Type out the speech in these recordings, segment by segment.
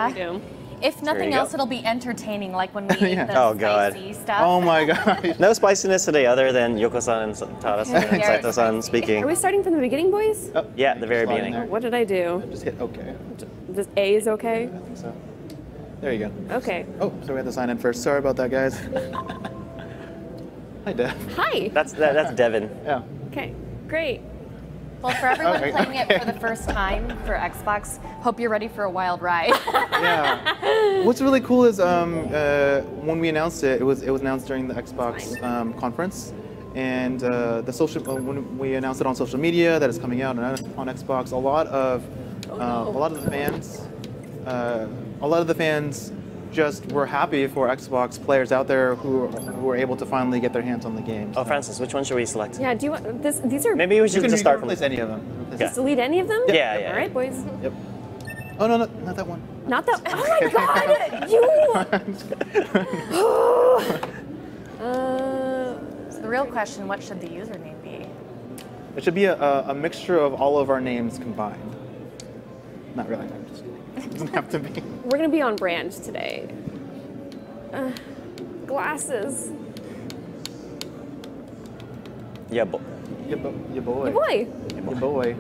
Yeah. really do. If nothing else, it'll be entertaining, like when we eat the spicy stuff. Oh my god. No spiciness today other than Yoko-san and Tara-san and Saito-san speaking. Are we starting from the beginning, boys? Oh, yeah, the very beginning. What did I do? Just hit OK. This A is okay? I think so. There you go. Okay. Oh, so we have to sign in first. Sorry about that, guys. Hi, Dev. Hi. That's Devin. Yeah. Okay, great. Well, for everyone playing it for the first time for Xbox, hope you're ready for a wild ride. Yeah. What's really cool is when we announced it, it was announced during the Xbox conference, and when we announced it on social media that it's coming out on Xbox, a lot of the fans just were happy for Xbox players out there who were able to finally get their hands on the game. Oh, Francis, which one should we select? Yeah, do you want this? These are. Maybe we should just start from replace any of them. Just delete any of them? Yeah. All right, boys. Yep. Oh no, not that one. Not that. Oh my God, you. So the real question: what should the username be? It should be a mixture of all of our names combined. Not really. I'm just kidding. It doesn't have to be. We're gonna be on brand today. Glasses. Yeah, Your boy. Your boy. Your boy.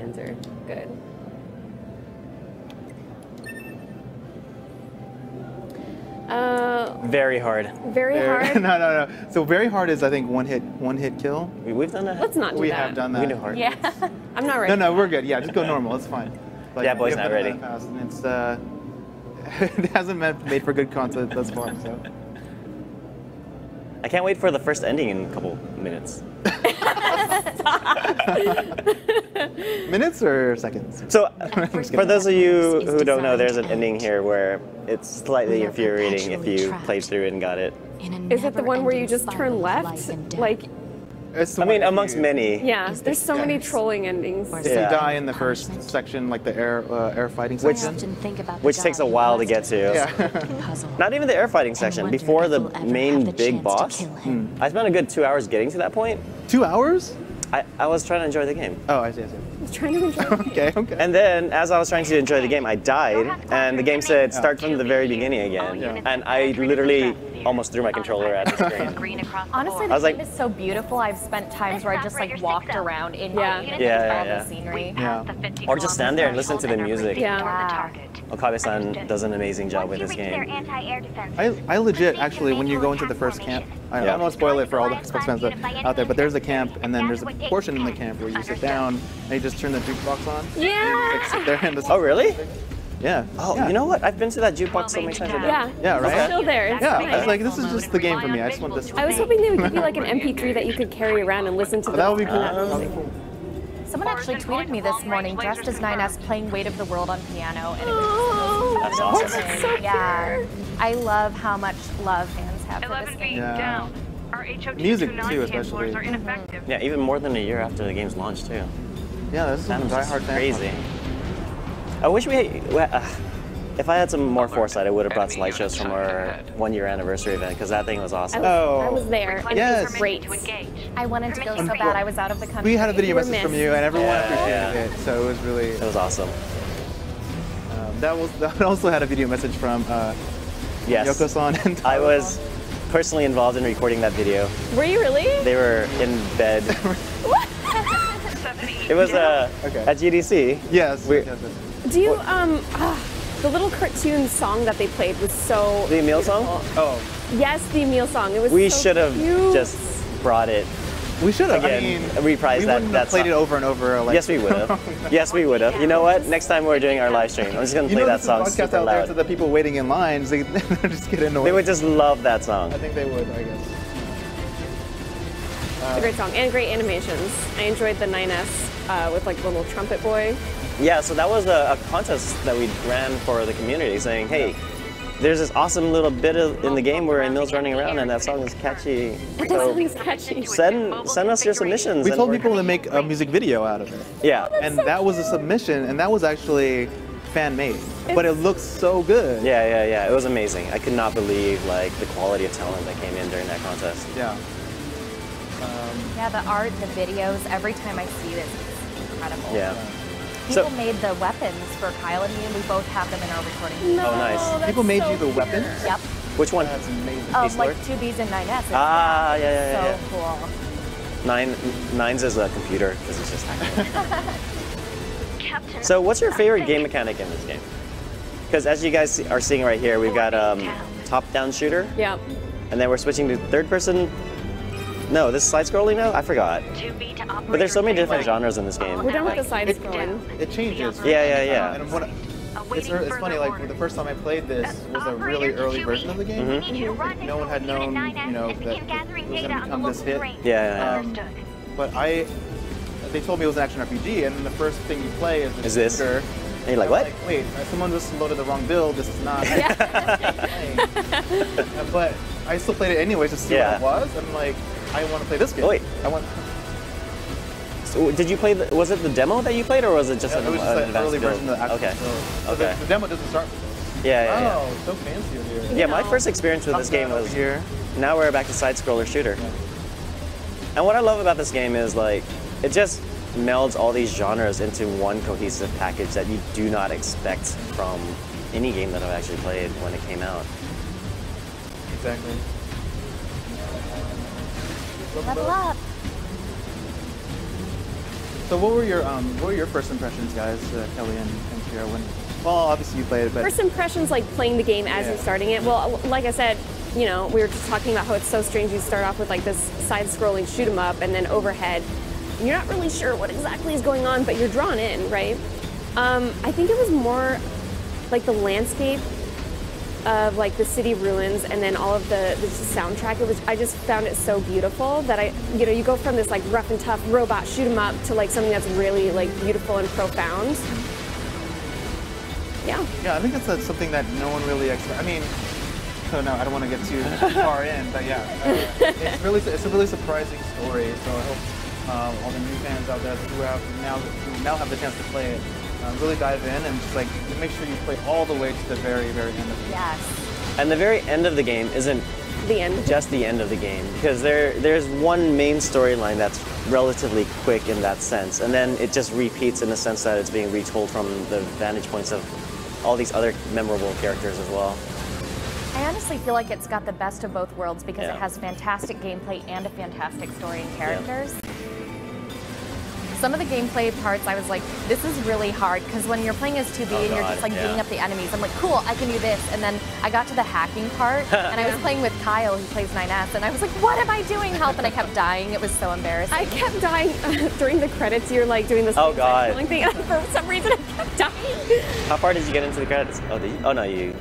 Enter. Good. very hard. Very hard. No. So very hard is I think one hit kill. We've done that. Let's not do that. We have done that. We can do hard. Yeah. I'm not ready. No, we're good. Yeah, just go normal. It's fine. But Yeah, boy's we not have done ready. that fast, and it's it hasn't been made for good content thus far. So. I can't wait for the first ending in a couple minutes. Minutes or seconds? So, for those of you who don't know, there's an ending here where it's slightly infuriating if you played through it and got it. Is it the one where you just turn left? Like, I mean, amongst many. yeah, there's so many trolling endings. If you die in the first section, like the air fighting section, Which takes a while to get to. yeah. Not even the air fighting section. Before the main big boss, I spent a good 2 hours getting to that point. 2 hours? I was trying to enjoy the game. Oh, I see. I was trying to enjoy it. Okay. And then, as I was trying to enjoy the game, I died, and the game said, start from the very beginning again. And I literally almost threw my controller at the screen. Honestly, the game is so beautiful. I've spent times where I just like walked around in the scenery. Yeah. Or just stand there and listen to the music. Yeah. Okabe-san does an amazing job with this game. I legit, actually, when you go into the first camp, I don't want to spoil it for all the Xbox fans out there, but there's a camp, and then there's a portion in the camp where you sit down and you just turn the jukebox on. Yeah. Like, sit there and Oh, really? Yeah. Oh, yeah. You know what? I've been to that jukebox so many times. Yeah, right? It's still there. It's Yeah, nice. I was like, this is just the game for me. I just want this. I was hoping they would give you like an MP3 that you could carry around and listen to. That would be cool. Someone actually tweeted me this morning dressed as 9S playing Weight of the World on piano, and it was That's awesome. That's so yeah. I love how much love fans have for this game. Yeah. Music too, especially. Yeah, even more than a year after the game's launched too. Yeah, that's some die-hard fan. Crazy. I wish if I had some more foresight, I would have brought slideshows from our 1 year anniversary event because that thing was awesome. I was there. And Yes. it was great. I wanted to go so bad. I was out of the country. We had a video message from you, and everyone Yeah, appreciated it. So it was really. It was awesome. That also had a video message from Yes. Yoko-san and I was personally involved in recording that video. Were you really? They were in bed. What? It was at GDC. Yes. Do you the little cartoon song that they played was so The Emil song? Oh. Yes, the Emil song. It was We so should have cute. just brought it. We should have. Again, I mean, reprise we that. wouldn't have played it over and over. Like, Yes, we would have. Yes, we would have. You know what? Next time we're doing our live stream, I'm just gonna play that song this is a podcast super out there loud. to the people waiting in lines. They just get annoyed. They would just love that song. I think they would. I guess. It's a great song and great animations. I enjoyed the 9S with like little trumpet boy. Yeah, so that was a contest that we ran for the community, saying, hey, there's this awesome little bit in the game where Emil's running around and that song is catchy. That So song is catchy. send us your submissions. We and told we're- people to make a music video out of it. Yeah. And that was a submission, and that was actually fan made. But it looks so good. Yeah. It was amazing. I could not believe like the quality of talent that came in during that contest. Yeah. Yeah, the art, the videos, every time I see this, it's incredible. Yeah. People made the weapons for Kyle and me, and we both have them in our recording. No, Oh, nice. that's People made so you the weird. weapons? Yep. Which one? That's amazing. Like 2Bs and 9S. Ah, yeah. So cool. Nines is a computer because it's just hacking. So what's your favorite game mechanic in this game? Because as you guys are seeing right here, we've got top-down shooter. Yeah. And then we're switching to third person. No, this is side-scrolling now? I forgot. But there's so many different genres in this game. We're done with the side scrolling. It changes. Yeah. And it's funny, like the first time I played this was a really early version of the game. Mm-hmm. No one had known, that it was going to become this hit. Yeah. But they told me it was an action RPG, and then the first thing you play is the this? shooter. And you're like, what? Like, wait, someone just loaded the wrong build. This is not. But I still played it anyways to see what it was. I'm like, I want to play this game. Oh, wait. I want. So did you play? Was it the demo that you played, or was it just It was just an advanced early build? version of the actual build. So Okay. the demo doesn't start. Yeah. Oh, so fancy over here. Yeah, my first experience with this game was here. Now we're back to side-scroller shooter. Yeah. And what I love about this game is like it just melds all these genres into one cohesive package that you do not expect from any game that I've actually played when it came out. Exactly. Level up. So what were your first impressions, guys, Kelly and Kira? Well, obviously you played it, but First impressions, like playing the game as you're starting it. Well, like I said, we were just talking about how it's so strange. You start off with like this side-scrolling shoot 'em up, and then overhead. And you're not really sure what exactly is going on, but you're drawn in, right? I think it was more like the landscape of like the city ruins, and then all of the soundtrack. I just found it so beautiful that you go from this like rough and tough robot shoot 'em up to like something that's really like beautiful and profound. Yeah. Yeah, I think that's something that no one really expects. I mean, so no, I don't want to get too far in, but yeah, it's a really surprising story. So I hope all the new fans out there who now have the chance to play it really dive in and just like make sure you play all the way to the very, very end of it. Yes. And the very end of the game isn't The end. just the end of the game, because there's one main storyline that's relatively quick in that sense, and then it just repeats in the sense that it's being retold from the vantage points of all these other memorable characters as well. I honestly feel like it's got the best of both worlds because it has fantastic gameplay and a fantastic story and characters. Yeah. Some of the gameplay parts, I was like, this is really hard, because when you're playing as 2B and you're just like beating up the enemies, I'm like, cool, I can do this. And then I got to the hacking part, and I was playing with Kyle, who plays 9S, and I was like, what am I doing? Help! And I kept dying. It was so embarrassing. I kept dying during the credits. You're like doing this killing thing, and for some reason I kept dying. How far did you get into the credits? Oh, did you? Oh no, you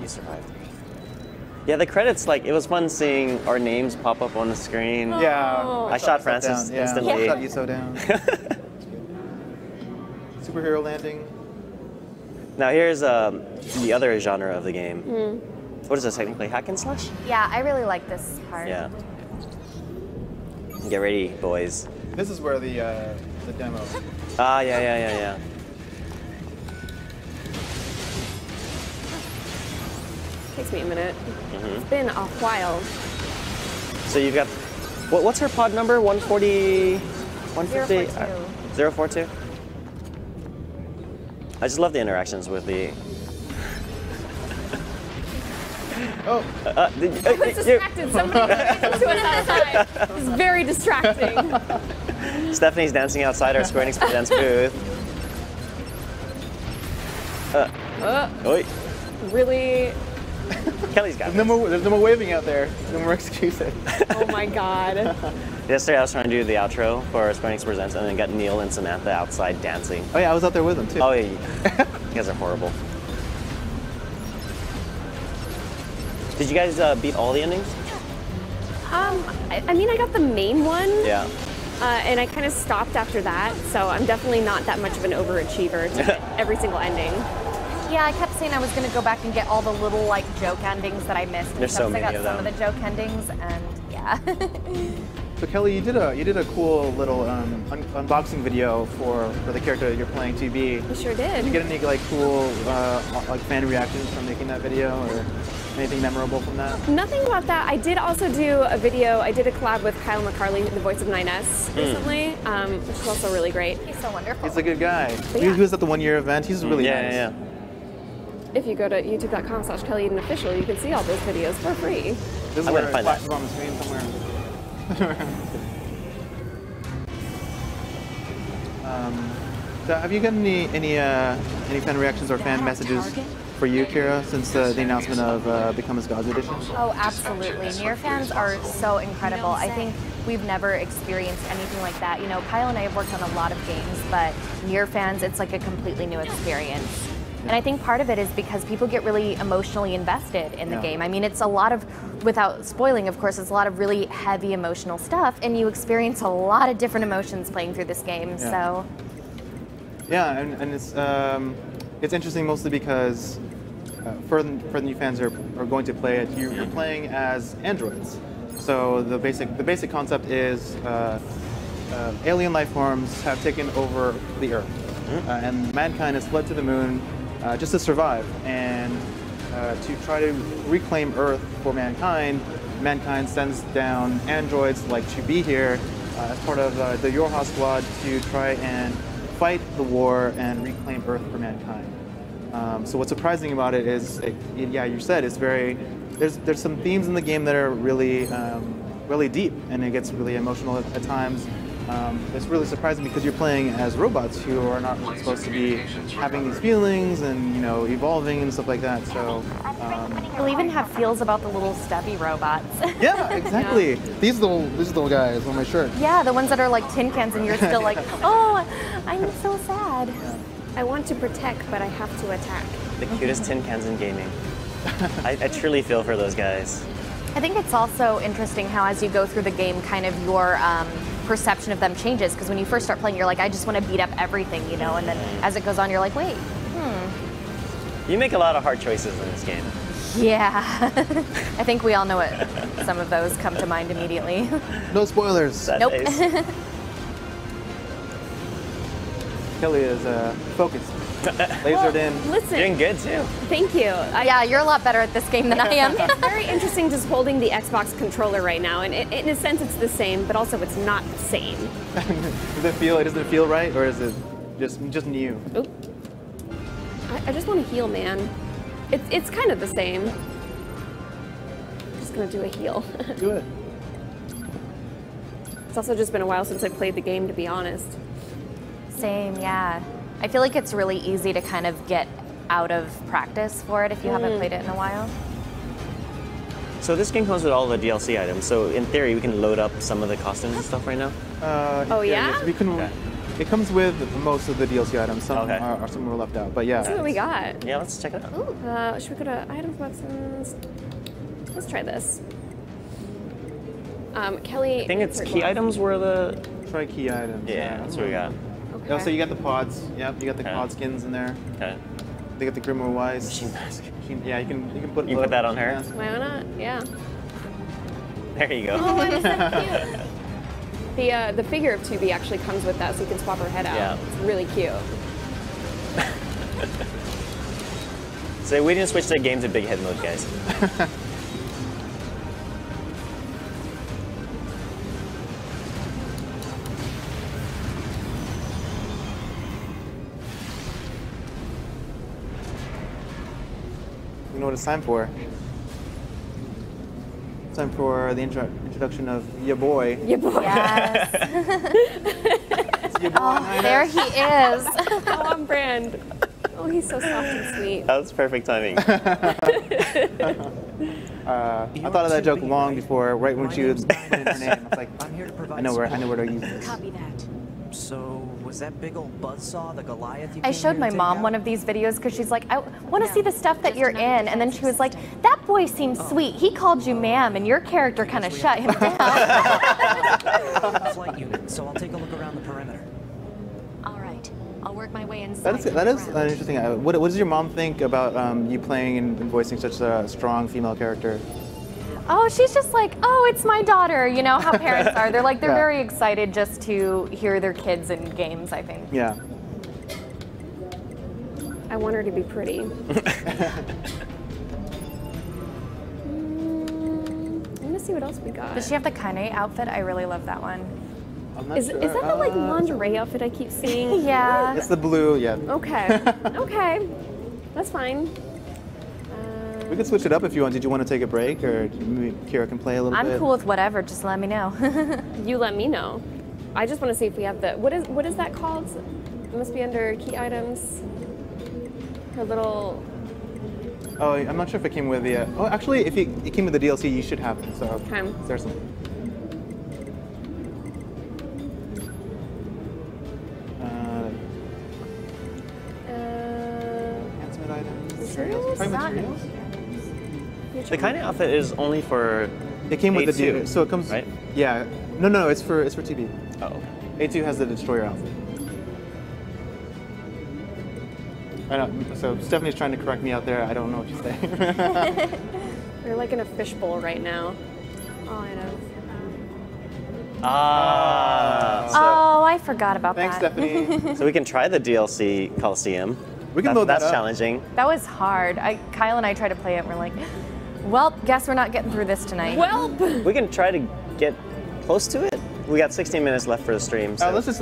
survived. Yeah, the credits, like, it was fun seeing our names pop up on the screen. Yeah. I shot Francis instantly. I shot you so down. Superhero landing. Now here's the other genre of the game. What is this, technically hack and slash? Yeah, I really like this part. Yeah. Get ready, boys. This is where the demo. Ah, yeah. Takes me a minute. It's been a while. So you've got, what's her pod number? 140, 150? 042. I just love the interactions with the. I was distracted. Somebody came to us outside. It was very distracting. Stephanie's dancing outside our Square Enix Presents booth. Oi. Really? Kelly's got There's no more waving out there. No more excuses. Oh my god. Yesterday I was trying to do the outro for Square Enix Presents and then got Neil and Samantha outside dancing. Oh yeah, I was out there with them too. Oh yeah. You guys are horrible. Did you guys beat all the endings? I mean, I got the main one. Yeah. And I kind of stopped after that, so I'm definitely not that much of an overachiever to get every single ending. Yeah, I kept saying I was going to go back and get all the little like joke endings that I missed. There's so many I got of some them. of the joke endings, and yeah. So Kelly, you did a cool little unboxing video for the character that you're playing, 2B. I sure did. Did you get any like cool like fan reactions from making that video, or anything memorable from that? Nothing about that. I did also do a video. I did a collab with Kyle McCarley, the voice of 9S, recently, which is also really great. He's so wonderful. He's a good guy. Yeah. He was at the 1 year event. He's really nice. Yeah. If you go to youtube.com/KellyEdenOfficial, you can see all those videos for free. This is I'm where gonna it find flashes that. on the screen somewhere. So have you gotten any fan reactions or fan messages for you, Kira, since the announcement of Become as Gods Edition? Oh, absolutely. NieR fans are so incredible. I think we've never experienced anything like that. You know, Kyle and I have worked on a lot of games, but NieR fans, it's like a completely new experience. And I think part of it is because people get really emotionally invested in the game. I mean, it's a lot of, without spoiling, of course, it's a lot of really heavy emotional stuff, and you experience a lot of different emotions playing through this game, so. Yeah, and it's interesting mostly because for the new fans who are going to play it, you're playing as androids. So the basic concept is alien life forms have taken over the Earth, and mankind has fled to the moon just to survive. And to try to reclaim Earth for mankind, mankind sends down androids like 2B here as part of the Yorha squad to try and fight the war and reclaim Earth for mankind. So what's surprising about it is, yeah, you said it's very. There's some themes in the game that are really really deep, and it gets really emotional at times. It's really surprising because you're playing as robots who are not really supposed to be having these feelings and evolving and stuff like that. So You'll even have feels about the little stubby robots. yeah, exactly. These little guys on my shirt. Yeah, the ones that are like tin cans and you're still like, oh, I'm so sad. I want to protect, but I have to attack. The cutest tin cans in gaming. I truly feel for those guys. I think it's also interesting how as you go through the game, kind of your perception of them changes. Because when you first start playing, you're like, I just want to beat up everything, and then as it goes on, you're like, wait, You make a lot of hard choices in this game. Yeah. I think we all know what some of those come to mind immediately. No spoilers. Sad Nope. face. Kelly is focused, lasered in. Listen, Doing good too. thank you. Yeah, you're a lot better at this game than I am. It's very interesting just holding the Xbox controller right now, and in a sense it's the same, but also it's not the same. Does it feel right, or is it just new? Oop. I just want to heal, man. It's kind of the same. Just gonna do a heal. Do it. It's also just been a while since I played the game, to be honest. Same, yeah. I feel like it's really easy to kind of get out of practice for it if you haven't played it in a while. So this game comes with all the DLC items. So in theory, we can load up some of the costumes and stuff right now. Oh, yeah? Yes, we can. Okay. It comes with most of the DLC items. Some Okay. some were left out, but yeah. Let's see what we got. Yeah, let's check it out. Should we go to items boxes? Let's try this. Kelly. I think it's key items were the. Try key items. Yeah, that's what we got. Okay. Oh, so you got the pods. Yep, you got the Okay. pod skins in there. Okay. They got the Grimoire Wise. Machine mask. Yeah, you can put. You can put that on her? Yeah. Why not? Yeah. There you go. Oh, it's so cute. The figure of 2B actually comes with that, so you can swap her head out. Yeah. It's really cute. So we didn't switch the game to big head mode, guys. You know what it's time for? It's time for the introduction of ya boy. Yeah, boy. Yes. It's ya boy. Oh, there he is. Oh, on brand. Oh, he's so soft and sweet. That was perfect timing. I thought of that joke long before, right when she was putting in her name. I was like, I'm here to provide I know where to use this. Copy that. So, was that big old buzzsaw the Goliath you I came showed here my to take mom out? one of these videos because she's like, I want to see the stuff that you're in. And then she was like, that boy seems sweet. He called you ma'am, and your character kind of shut him down. Flight unit, so I'll take a look around the perimeter. All right, I'll work my way inside. That is an interesting. What does your mom think about you playing and voicing such a strong female character? Oh, she's just like, oh, it's my daughter. You know how parents are. They're like, they're Yeah. very excited just to hear their kids in games, I think. Yeah. I want her to be pretty. I'm gonna see what else we got. Does she have the Kane outfit? I really love that one. I'm not Is sure. that the like lingerie outfit I keep seeing? Yeah. It's the blue, yeah. Okay. Okay. That's fine. We could switch it up if you want. Did you want to take a break, or maybe Kira can play a little bit? I'm cool with whatever. Just let me know. You let me know. I just want to see if we have the what is that called? It must be under key items. Her little. Oh, I'm not sure if it came with the. Oh, actually, if it came with the DLC, you should have it. So Okay. there's some. Enhancement items. Materials? Probably Not- materials. The kind of outfit is only for. It came with the A2, DLC, so it comes. right? Yeah. No, it's for TB. Oh, okay. A2 has the destroyer outfit. I know. So Stephanie's trying to correct me out there. I don't know what she's saying. We're like in a fishbowl right now. Oh, I know. Oh, I forgot about Thanks, that. Stephanie. So we can try the DLC Coliseum. We can load that That's up. challenging. That was hard. Kyle and I tried to play it, and we're like, well, guess we're not getting through this tonight. Well, We can try to get close to it. We got 16 minutes left for the stream. So. Let's have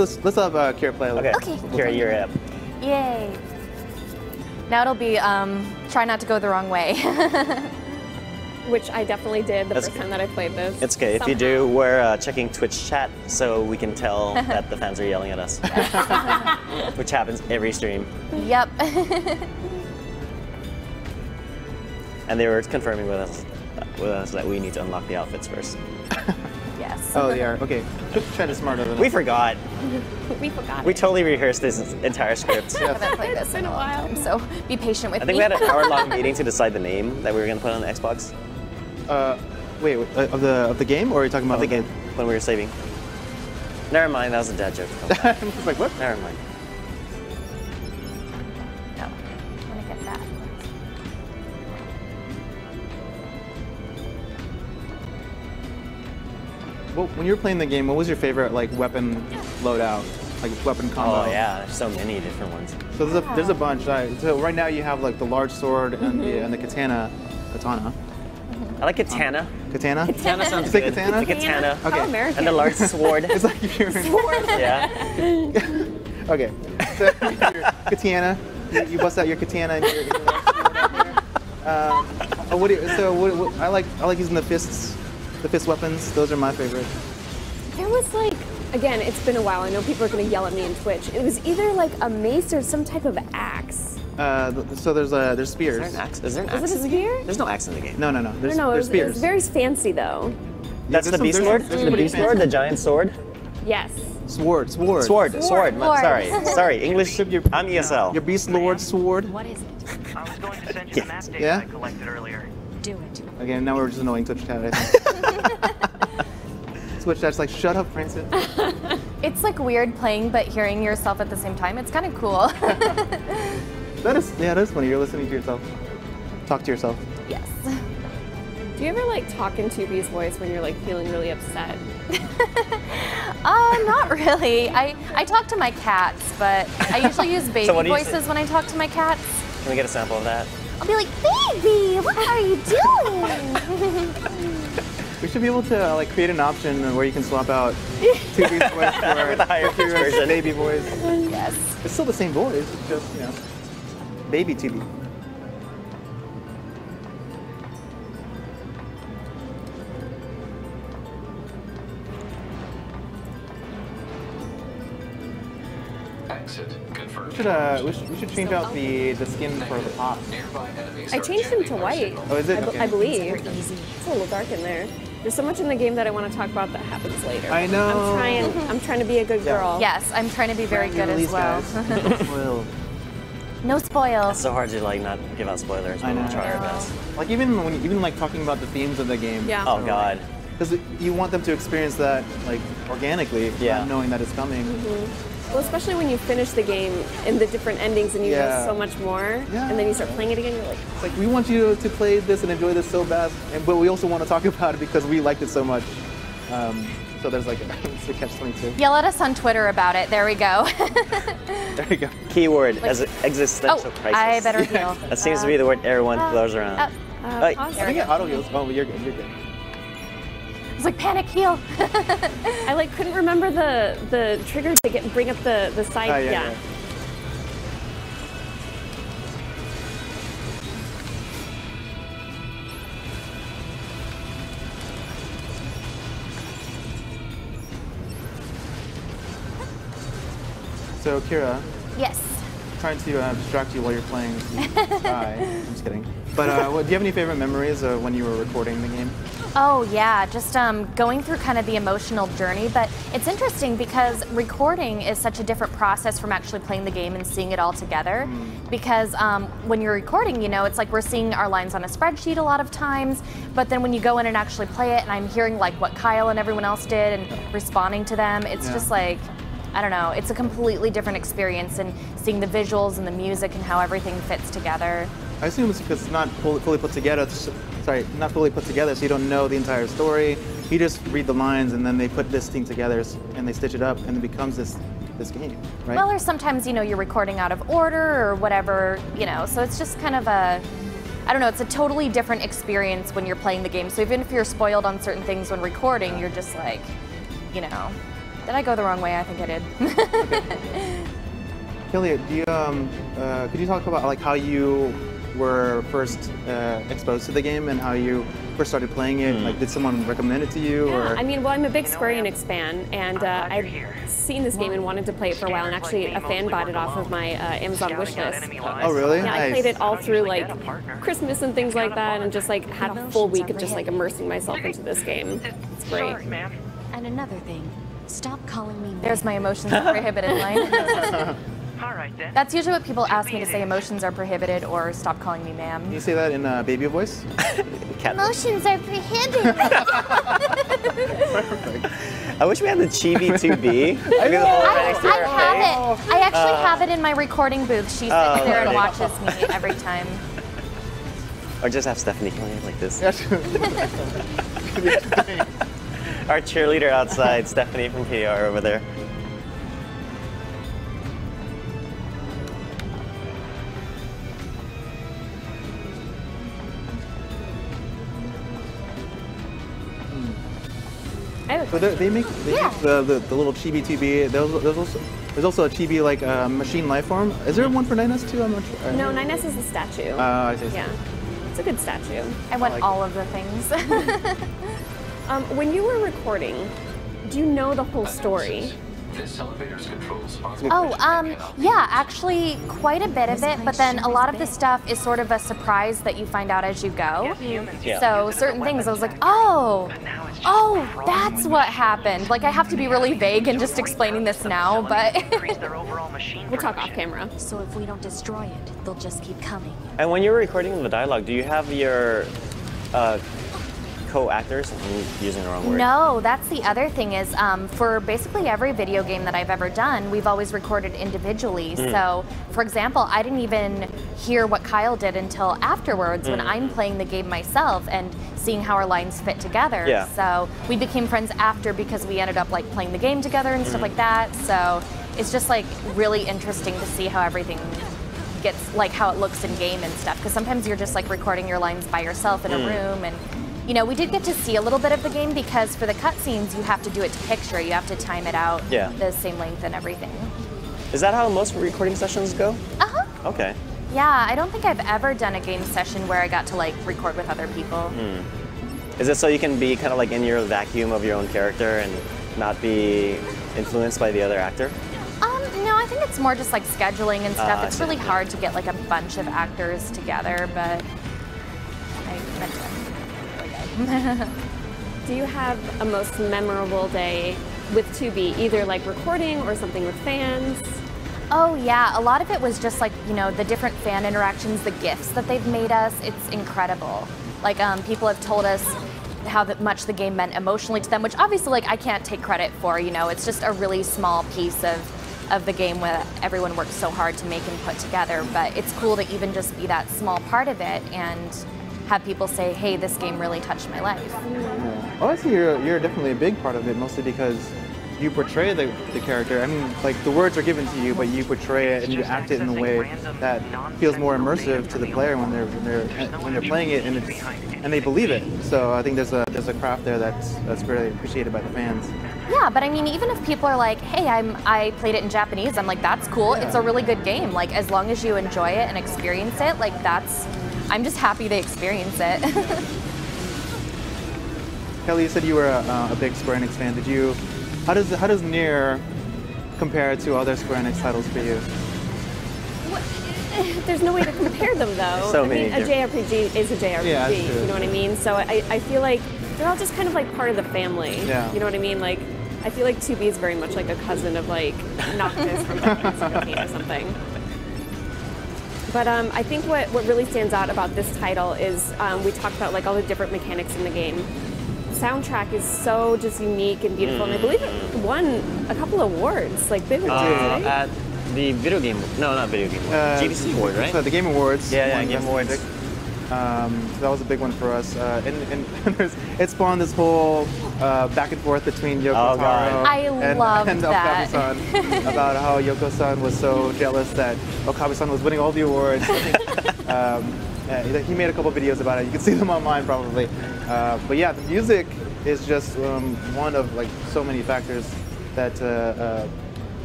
Kira play a little. Okay. Okay. Kira, you're up. Yay. Now it'll be try not to go the wrong way. which I definitely did the That's first time that I played this. It's okay. If you do, we're checking Twitch chat so we can tell that the fans are yelling at us, which happens every stream. Yep. And they were confirming with us that we need to unlock the outfits first. Yes. Oh, they are. Okay. Twitch chat is smarter than We us. forgot. We forgot. We totally rehearsed this entire script. I haven't played this in a long time, so be patient with I me. think we had an hour-long meeting to decide the name that we were going to put on the Xbox Wait, of the game, or are you talking about of the game when we were saving. Never mind, that was a dad joke. I was like, what? Never mind. No. I want to get that. Well, when you were playing the game, what was your favorite like weapon loadout, like weapon combo? Oh yeah, there's so many different ones. So there's a bunch. So right now you have like the large sword and the katana. I like katana. Katana? Katana sounds You say good. katana? The katana. How Okay. American. And the large sword. It's like if you're Yeah. okay. So your katana, you bust out your katana and your large sword out there. I like using the fists, the fist weapons. Those are my favorite. There was like, again, it's been a while. I know people are going to yell at me in Twitch. It was either like a mace or some type of axe. So there's spears. Is there an axe? Is there an axe Was it a in the game? spear? There's no axe in the game. No. There's, No, it there's was spears. very fancy though. That's the beast sword? there's The pretty beast sword? fancy. The giant sword? Yes. Sword. Sword. Sword. Sorry. English. Your- I'm ESL. Your beast lord sword. What is it? I was going to send you the map data Yeah? I collected earlier. Do it. Okay, now we're just annoying Twitch chat. I think. Twitch chat's like, shut up, Francis. It's like weird playing but hearing yourself at the same time. It's kind of cool. That is funny. You're listening to yourself. Talk to yourself. Yes. Do you ever like talk in 2B's voice when you're like feeling really upset? Not really. I talk to my cats, but I usually use baby what do you voices when I talk to my cats. Can we get a sample of that? I'll be like, baby, what are you doing? We should be able to like create an option where you can swap out 2B's voice for the higher pitched Kira's version. baby voice. Yes. It's still the same voice. It's just baby 2B. Exit confirmed. We should change out the skin for the pop. Nearby enemies I are changed him to gently white. Oh, is it? Okay. I believe. Easy. It's a little dark in there. There's so much in the game that I want to talk about that happens later. I know. I'm trying to be a good girl. Yes, I'm trying to be very good as Release, well. guys. Spoiled. No spoils. It's so hard to like not give out spoilers, but I we'll know. try our best. Like even like talking about the themes of the game. Yeah. Oh god. Because you want them to experience that like organically, Yeah. not knowing that it's coming. Well, especially when you finish the game in the different endings and you know so much more, and then you start playing it again, you're like... It's like, we want you to play this and enjoy this so bad, but we also want to talk about it because we liked it so much. So there's like it's a catch-22. Yell at us on Twitter about it. There we go. There you go. Keyword, as existential crisis. I better heal. That seems to be the word everyone throws around. I think it auto heals. Oh, you're good. You're good. It's like panic heal. I like couldn't remember the trigger to bring up the side. Yeah. So Kira. Yes. Trying to distract you while you're playing. Hi. I'm just kidding. But do you have any favorite memories of when you were recording the game? Oh yeah, just going through kind of the emotional journey. But it's interesting because recording is such a different process from actually playing the game and seeing it all together. Because when you're recording, you know, it's like we're seeing our lines on a spreadsheet a lot of times. But then when you go in and actually play it, and I'm hearing like what Kyle and everyone else did and responding to them, it's just like, I don't know, it's a completely different experience, and seeing the visuals and the music and how everything fits together. I assume it's because it's not fully put together. Sorry, not fully put together, so you don't know the entire story. You just read the lines, and then they put this thing together, and they stitch it up, and it becomes this game, right? Well, or sometimes, you know, you're recording out of order or whatever, you know, so it's just kind of a, I don't know, it's a totally different experience when you're playing the game. So even if you're spoiled on certain things when recording, you're just like, you know, did I go the wrong way? I think I did. Kelly, do you, could you talk about like how you were first exposed to the game and how you first started playing it? Like, did someone recommend it to you? Yeah, or? I mean, well, I'm a big Square Enix fan, and I've seen this game and wanted to play it for a while, and actually a fan bought it off of my Amazon wishlist. Oh, really? Yeah, Nice. I played it all through like Christmas and things like that, and just like had a full week of just like immersing myself into this game. It's great. And another thing, stop calling me. There's my emotions are prohibited line. That's usually what people ask me to say, emotions are prohibited, or stop calling me ma'am. Can you say that in baby voice? Emotions are prohibited. Perfect. I wish we had the Chibi 2B. I have it. I actually have it in my recording booth. She sits there and watches me every time. Or just have Stephanie play it like this. Yes. Our cheerleader outside, Stephanie from PR over there. So they make the little Chibi 2B. There's also a Chibi like machine life form. Is there one for 9S too? I'm not sure. No, 9S is the statue. I see. Yeah, it's a good statue. I want all of the things. When you were recording, do you know the whole story? This elevator's controls are Yeah, actually quite a bit of it, but then a lot of the stuff is sort of a surprise that you find out as you go. Yeah. So certain things I was like, oh, that's what happened. Like I have to be really vague in just explaining this now, but We'll talk off camera. So if we don't destroy it, they'll just keep coming. And when you're recording the dialogue, do you have your co-actors? I'm using the wrong word. No, that's the other thing is for basically every video game that I've ever done, we've always recorded individually. So, for example, I didn't even hear what Kyle did until afterwards when I'm playing the game myself and seeing how our lines fit together. Yeah. So we became friends after because we ended up like playing the game together and stuff like that. So it's just like really interesting to see how everything gets, like how it looks in game and stuff. Because sometimes you're just like recording your lines by yourself in a room, and you know, we did get to see a little bit of the game because for the cutscenes, you have to do it to picture. You have to time it out the same length and everything. Is that how most recording sessions go? Uh-huh. Okay. Yeah, I don't think I've ever done a game session where I got to like record with other people. Is it so you can be kind of like in your vacuum of your own character and not be influenced by the other actor? No, I think it's more just like scheduling and stuff. It's I see. really hard to get like a bunch of actors together, but I meant to. Do you have a most memorable day with 2B, either like recording or something with fans? Oh yeah, a lot of it was just like, you know, the different fan interactions, the gifts that they've made us. It's incredible. Like people have told us how much the game meant emotionally to them, which obviously like I can't take credit for, you know, it's just a really small piece of of the game where everyone works so hard to make and put together, but it's cool to even just be that small part of it and have people say, hey, this game really touched my life. Yeah. Well, I see you're definitely a big part of it, mostly because you portray the character. I mean, like, the words are given to you, but you portray it and you act it in a way that feels more immersive to the player when they're playing it, and they believe it. So I think there's a craft there that's really appreciated by the fans. Yeah, but I mean, even if people are like, hey, I played it in Japanese, I'm like, that's cool. Yeah. It's a really good game. Like, as long as you enjoy it and experience it, like, I'm just happy they experience it. Kelly, you said you were a big Square Enix fan. How does NieR compare to other Square Enix titles for you? There's no way to compare them, though. So I many mean, a JRPG is a JRPG. Yeah, that's true. You know what I mean? So I feel like they're all just kind of like part of the family. Yeah. You know what I mean? Like, I feel like 2B is very much like a cousin of like Noctis from Banjo or something. But I think what really stands out about this title is we talked about like all the different mechanics in the game. Soundtrack is so just unique and beautiful, and I believe it won a couple of awards, like big awards, right? At the video game, no, not video game, GDC award, right? So the Game Awards. Yeah, Game Awards. That was a big one for us, and it spawned this whole back and forth between Yoko Taro and Okabe-san about how Yoko-san was so jealous that Okabe-san was winning all the awards. He made a couple videos about it. You can see them online probably. But yeah, the music is just one of like so many factors that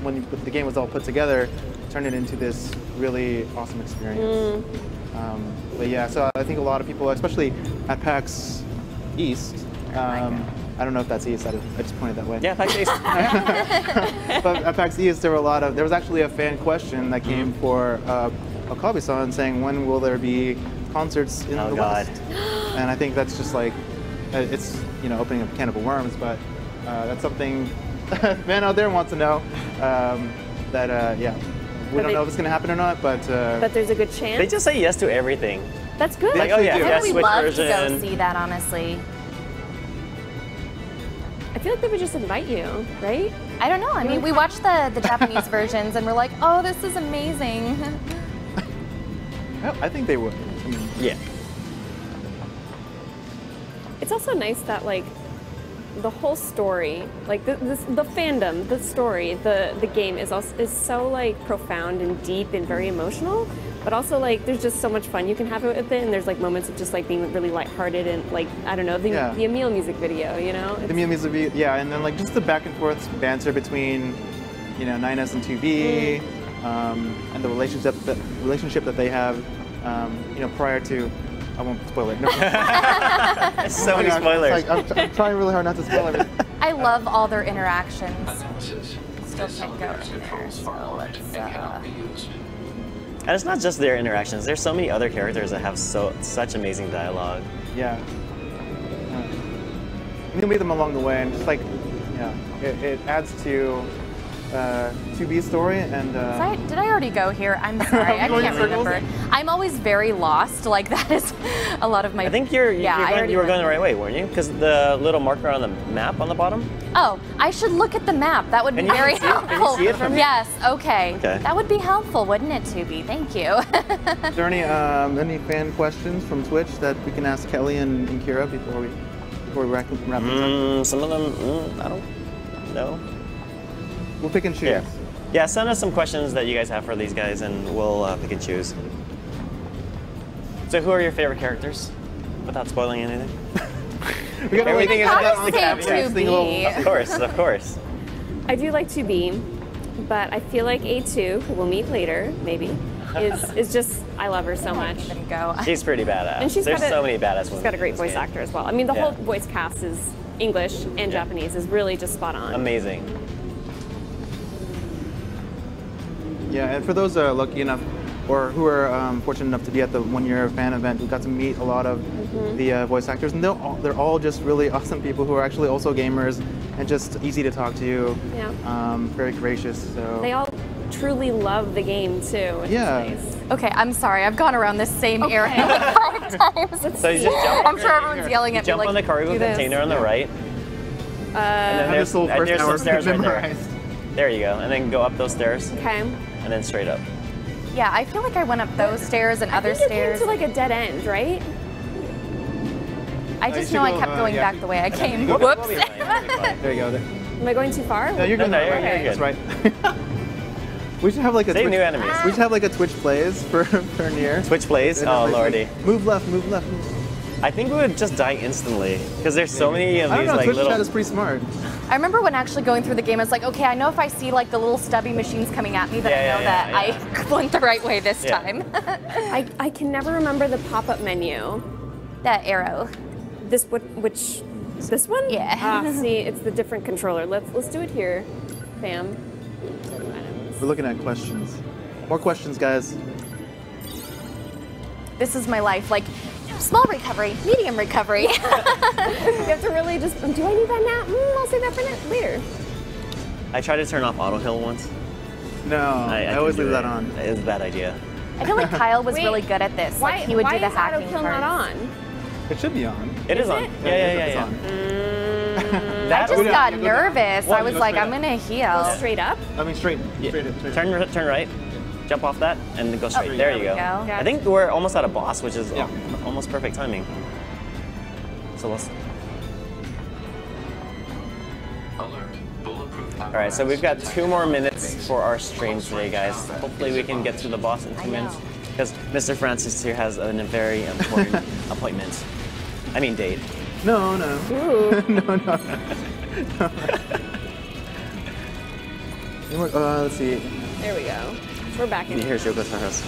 when the game was all put together, turned it into this really awesome experience. But yeah, so I think a lot of people, especially at PAX East, I don't know if that's East, I just pointed that way. Yeah, PAX East. But at PAX East, there was actually a fan question that came for Okabe-san saying, when will there be concerts in the West? And I think that's just like, it's, you know, opening up a can of worms, but that's something a fan out there wants to know. Yeah, we don't know if it's going to happen or not, but there's a good chance. They just say yes to everything. That's good. Like, oh yeah, I would Switch love version. to go see that, honestly. I feel like they would just invite you, right? I don't know. I mean, we watched the Japanese versions and we're like, oh, this is amazing. I think they would. I mean, yeah. It's also nice that like the whole story, like the fandom, the story, the game is so like profound and deep and very emotional. But also like there's just so much fun you can have with it, and there's like moments of just like being really lighthearted and like I don't know the Emil music video, you know. The Emil music video, yeah, and then like just the back and forth banter between, you know, 9S and 2B, and the relationship that they have, you know, prior to. I won't spoil it. No. So many spoilers. I'm trying really hard not to spoil it. I love all their interactions. Still This can't go elevator's in there, controls so are locked let's, and cannot be used. And it's not just their interactions. There's so many other characters that have such amazing dialogue. Yeah. You meet them along the way, and just like, yeah, it adds to 2B's story. And did I already go here? I'm sorry, I can't remember. I'm always very lost. Like that is a lot of my. I think you were going the right way, weren't you? Because the little marker on the map on the bottom. Oh, I should look at the map. That would be very helpful. Can you see it from here? Yes. Okay. That would be helpful, wouldn't it, 2B? Thank you. Is there any fan questions from Twitch that we can ask Kelly and Kira before we wrap things up? Some of them, I don't know. We'll pick and choose. Yeah, send us some questions that you guys have for these guys, and we'll pick and choose. So, who are your favorite characters? Without spoiling anything. We got everything is about the caveats. Of course. I do like 2B, but I feel like A2, who we'll meet later, maybe, is just, I love her so much. She's pretty badass. And There's so many badass women. She's got a great voice actor as well. I mean, the whole voice cast is English and Japanese is really just spot on. Amazing. Yeah, and for those lucky enough, or who are fortunate enough to be at the one-year fan event, we got to meet a lot of the voice actors, and they're all just really awesome people who are actually also gamers and just easy to talk to. Yeah. Very gracious. So they all truly love the game too. Which is nice. Okay, I'm sorry. I've gone around this same area like 5 times. So you just jump. I'm sure everyone's yelling at me. Jump on the cargo container on the right. and then there's some stairs right there. There you go. And then go up those stairs. Okay. And then straight up. Yeah, I feel like I went up those stairs and other I think stairs. you came to like a dead end, right? I just know I kept going back the way I came. Whoops. We'll be fine. There you go. Am I going too far? No, you're good. No, now. you're good. That's right. We should have like a Save Twitch, new enemies. We should have like a Twitch plays for NieR. Twitch plays? And Oh, then, like, lordy. Move left, move left. I think we would just die instantly because there's so many of I don't these know. like Twitch little. chat is pretty smart. I remember when actually going through the game, I was like, okay, I know if I see like the little stubby machines coming at me, that I know that I went the right way this time. I can never remember the pop-up menu. That arrow. This one? Yeah. Ah, see, it's the different controller. Let's do it here, fam. We're looking at questions. More questions, guys. This is my life. Like, small recovery, medium recovery. You have to really just, do I need that now? I'll save that for later. I tried to turn off auto heal once. No, I always leave that on. It's a bad idea. I feel like Kyle was Wait, really good at this. Why, Like, he would why do the is hacking auto kill not parts. on? It should be on. It is on. it? Yeah. I just got go down. nervous. Well, I was go like, straight I'm up. gonna heal. Straight up? I mean, straight. Yeah. Straight. Turn right, jump off that, and then go straight. there there you we go. go. I think we're almost at a boss, which is Yeah. almost perfect timing. So let's. Alert. Bulletproof All right, so we've got 2 more minutes for our stream today, guys. Hopefully we can get to the boss in 2 minutes, because Mr. Francis here has a very important appointment. I mean date. No. Ooh. no. Let's see. There we go. We're back in. Here's Yoko Taras.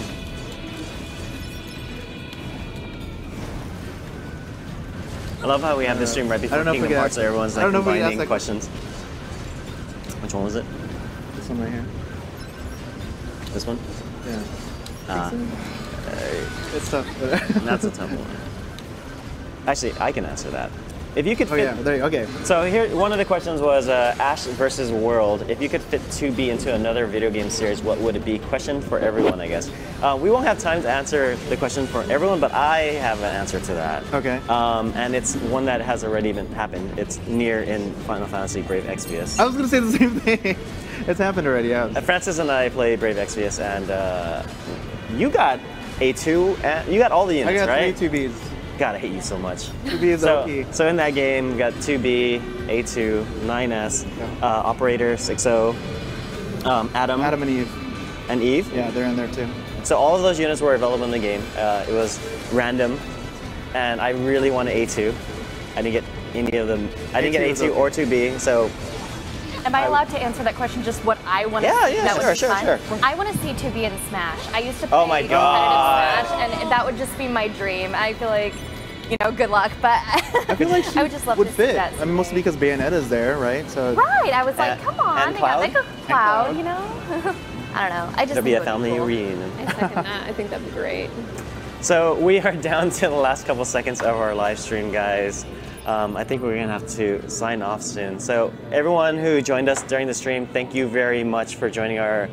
I love how we have this stream right before I don't know if we Kingdom can Hearts, so ask- everyone's I like don't know if we can ask combining that- questions. Which one was it? This one right here. This one? Yeah. It's tough. That's a tough one. Actually, I can answer that. If you could Oh fit, yeah. There. Okay. So here, one of the questions was Ash versus World. If you could fit 2B into another video game series, what would it be? Question for everyone, I guess. We won't have time to answer the question for everyone, but I have an answer to that. Okay. And it's one that has already happened. It's NieR in Final Fantasy Brave Exvius. I was gonna say the same thing. It's happened already. Yeah. Francis and I played Brave Exvius, and you got A2, and you got all the I units, got right? 3 2Bs. God, I hate you so much. 2B is OP. So in that game, we got 2B, A2, 9S, Operator, 6.0, Adam, Adam and Eve. and Eve. Yeah, they're in there too. So all of those units were available in the game. It was random, and I really wanted A2. I didn't get any of them. I didn't get A2 is A2 okay. or 2B, so Am I allowed to answer that question? Just what I want to Yeah, see? yeah, that sure, would be sure, fun. sure. I want to see 2B in Smash. I used to play Oh my competitive God. Smash, and that would just be my dream. I feel like, good luck, but I feel like she I would just love would to fit. see that. I mean, mostly because Bayonetta's there, right? So. Right, I was like, And- come on, and they got Cloud? like a And Cloud, Cloud. you know? I don't know. I just it'll be think a it would family cool. reunion. I second that. I think that'd be great. So we are down to the last couple seconds of our live stream, guys. I think we're gonna have to sign off soon. So everyone who joined us during the stream, thank you very much for joining our